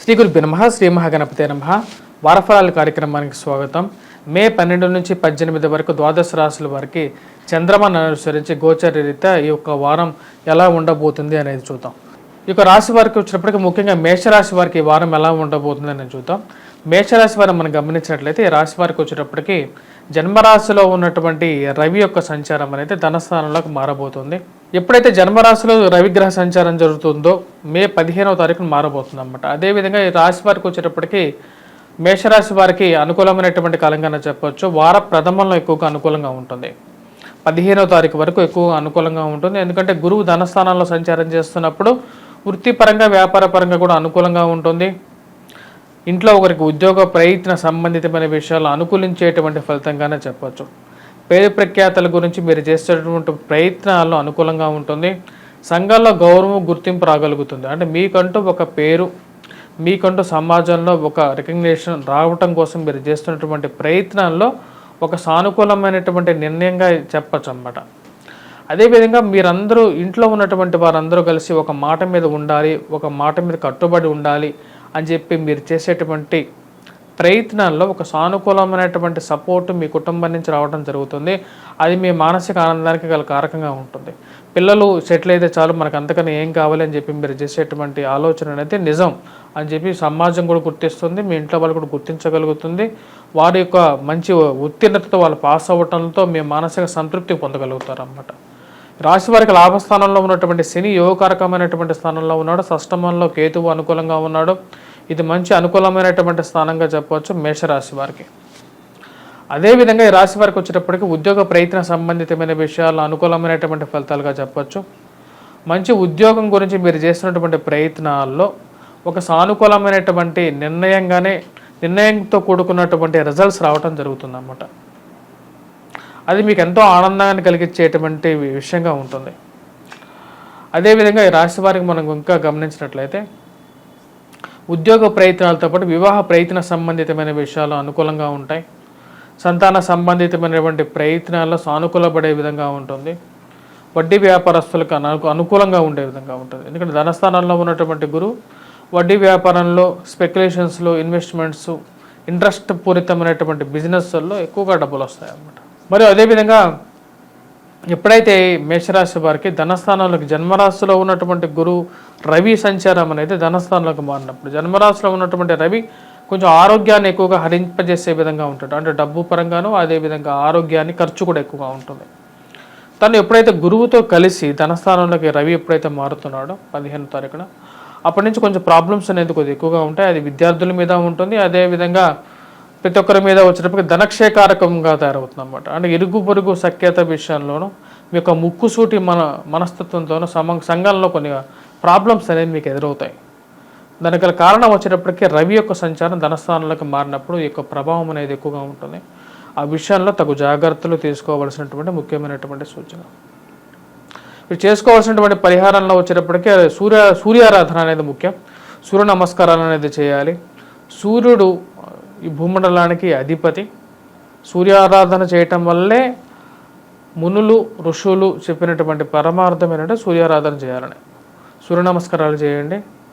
శ్రీ గురుభ్యో నమః. శ్రీ మహాగణపతే నమః. వారఫలాల కార్యక్రమానికి స్వాగతం. మే 12 నుంచి 18 వరకు ద్వాదశ రాశుల వారికి చంద్రమాను అనుసరించి గోచర రీత్యా ఈ యొక్క వారం ఎలా ఉండబోతుంది అనేది చూద్దాం. ఈ యొక్క రాశి వారికి వచ్చినప్పటికీ ముఖ్యంగా మేషరాశి వారికి ఈ వారం ఎలా ఉండబోతుంది అనేది చూద్దాం. మేషరాశి వారిని మనం గమనించినట్లయితే ఈ రాశి వారికి వచ్చేటప్పటికి జన్మరాశిలో ఉన్నటువంటి రవి యొక్క సంచారం అనేది ధనస్థానంలోకి మారబోతుంది. ఎప్పుడైతే జన్మరాశిలో రవిగ్రహ సంచారం జరుగుతుందో మే 15వ తారీఖున మారబోతుంది అన్నమాట. అదేవిధంగా ఈ రాశి వారికి వచ్చేటప్పటికి మేషరాశి వారికి అనుకూలమైనటువంటి కాలంగా చెప్పవచ్చు. వార ప్రథమంలో ఎక్కువగా అనుకూలంగా ఉంటుంది. 15వ తారీఖు వరకు ఎక్కువగా అనుకూలంగా ఉంటుంది. ఎందుకంటే గురువు ధనస్థానంలో సంచారం చేస్తున్నప్పుడు వృత్తిపరంగా వ్యాపార పరంగా కూడా అనుకూలంగా ఉంటుంది. ఇంట్లో ఒకరికి ఉద్యోగ ప్రయత్న సంబంధితమైన విషయాలు అనుకూలించేటువంటి ఫలితంగానే చెప్పవచ్చు. పేరు ప్రఖ్యాతల గురించి మీరు చేసేటువంటి ప్రయత్నాల్లో అనుకూలంగా ఉంటుంది. సంఘాల్లో గౌరవం గుర్తింపు రాగలుగుతుంది. అంటే మీకంటూ ఒక పేరు, మీకంటూ సమాజంలో ఒక రికగ్నిషన్ రావటం కోసం మీరు చేస్తున్నటువంటి ప్రయత్నాల్లో ఒక సానుకూలమైనటువంటి నిర్ణయంగా చెప్పచ్చు అన్నమాట. అదేవిధంగా మీరందరూ ఇంట్లో ఉన్నటువంటి వారందరూ కలిసి ఒక మాట మీద ఉండాలి, ఒక మాట మీద కట్టుబడి ఉండాలి అని చెప్పి మీరు చేసేటువంటి ప్రయత్నాల్లో ఒక సానుకూలమైనటువంటి సపోర్టు మీ కుటుంబం నుంచి రావడం జరుగుతుంది. అది మీ మానసిక ఆనందానికి గల కారకంగా ఉంటుంది. పిల్లలు సెటిల్ అయితే చాలు, మనకు అంతకన్నా ఏం కావాలి అని చెప్పి మీరు చేసేటువంటి ఆలోచన అనేది నిజం అని చెప్పి సమాజం కూడా గుర్తిస్తుంది. మీ ఇంట్లో వాళ్ళు కూడా గుర్తించగలుగుతుంది. వారి యొక్క మంచి ఉత్తీర్ణతతో వాళ్ళు పాస్ అవ్వటంతో మీ మానసిక సంతృప్తి పొందగలుగుతారు అన్నమాట. రాశి వారికి లాభస్థానంలో ఉన్నటువంటి శని యోగకారకమైనటువంటి స్థానంలో ఉన్నాడు. షష్టమంలో కేతువు అనుకూలంగా ఉన్నాడు. ఇది మంచి అనుకూలమైనటువంటి స్థానంగా చెప్పవచ్చు మేషరాశి వారికి. అదేవిధంగా ఈ రాశి వారికి వచ్చేటప్పటికి ఉద్యోగ ప్రయత్న సంబంధితమైన విషయాలు అనుకూలమైనటువంటి ఫలితాలుగా చెప్పవచ్చు. మంచి ఉద్యోగం గురించి మీరు చేస్తున్నటువంటి ప్రయత్నాల్లో ఒక సానుకూలమైనటువంటి నిర్ణయంతో కూడుకున్నటువంటి రిజల్ట్స్ రావడం జరుగుతుంది అన్నమాట. అది మీకు ఎంతో ఆనందాన్ని కలిగించేటువంటి విషయంగా ఉంటుంది. అదేవిధంగా ఈ రాశి వారికి మనం ఇంకా గమనించినట్లయితే ఉద్యోగ ప్రయత్నాలతో పాటు వివాహ ప్రయత్న సంబంధితమైన విషయాలు అనుకూలంగా ఉంటాయి. సంతాన సంబంధితమైనటువంటి ప్రయత్నాల్లో సానుకూలపడే విధంగా ఉంటుంది. వడ్డీ వ్యాపారస్తులకు అనుకూలంగా ఉండే విధంగా ఉంటుంది. ఎందుకంటే ధనస్థానంలో ఉన్నటువంటి గురువు వడ్డీ వ్యాపారంలో, స్పెక్యులేషన్స్లో, ఇన్వెస్ట్మెంట్స్, ఇంట్రెస్ట్ పూరితమైనటువంటి బిజినెస్ల్లో ఎక్కువగా డబ్బులు వస్తాయి అన్నమాట. మరియు అదేవిధంగా ఎప్పుడైతే మేషరాశి వారికి ధనస్థానంలోకి జన్మరాశిలో ఉన్నటువంటి గురువు రవి సంచారం అనేది ధనస్థానంలోకి మారినప్పుడు జన్మరాశిలో ఉన్నటువంటి రవి కొంచెం ఆరోగ్యాన్ని ఎక్కువగా హరింపజేసే విధంగా ఉంటాడు. అంటే డబ్బు పరంగాను, అదేవిధంగా ఆరోగ్యాన్ని ఖర్చు కూడా ఎక్కువగా ఉంటుంది. తను ఎప్పుడైతే గురువుతో కలిసి ధనస్థానంలోకి రవి ఎప్పుడైతే మారుతున్నాడో 15వ తారీఖున అప్పటి నుంచి కొంచెం ప్రాబ్లమ్స్ అనేది కొద్దిగా ఎక్కువగా ఉంటాయి. అది విద్యార్థుల మీద ఉంటుంది. అదేవిధంగా ప్రతి ఒక్కరి మీద వచ్చేటప్పటికి ధనక్షయకారకంగా తయారవుతుంది అన్నమాట. అంటే ఇరుగు పొరుగు సఖ్యత విషయంలోనూ మీ యొక్క ముక్కుసూటి మనస్తత్వంతోనూ సంఘంలో కొన్ని ప్రాబ్లమ్స్ అనేవి మీకు ఎదురవుతాయి. దానికి గల కారణం వచ్చేటప్పటికి రవి యొక్క సంచారం ధనస్థానంలోకి మారినప్పుడు ఈ యొక్క ప్రభావం అనేది ఎక్కువగా ఉంటుంది. ఆ విషయంలో తగు జాగ్రత్తలు తీసుకోవాల్సినటువంటి ముఖ్యమైనటువంటి సూచన. మీరు చేసుకోవాల్సినటువంటి పరిహారంలో వచ్చేటప్పటికి సూర్యారాధన అనేది ముఖ్యం. సూర్య నమస్కారాలు అనేది చేయాలి. సూర్యుడు ఈ భూమండలానికి అధిపతి. సూర్యారాధన చేయటం వల్లే మునులు, ఋషులు చెప్పినటువంటి పరమార్థం ఏంటంటే సూర్యారాధన చేయాలని. సూర్య నమస్కారాలు చేయండి.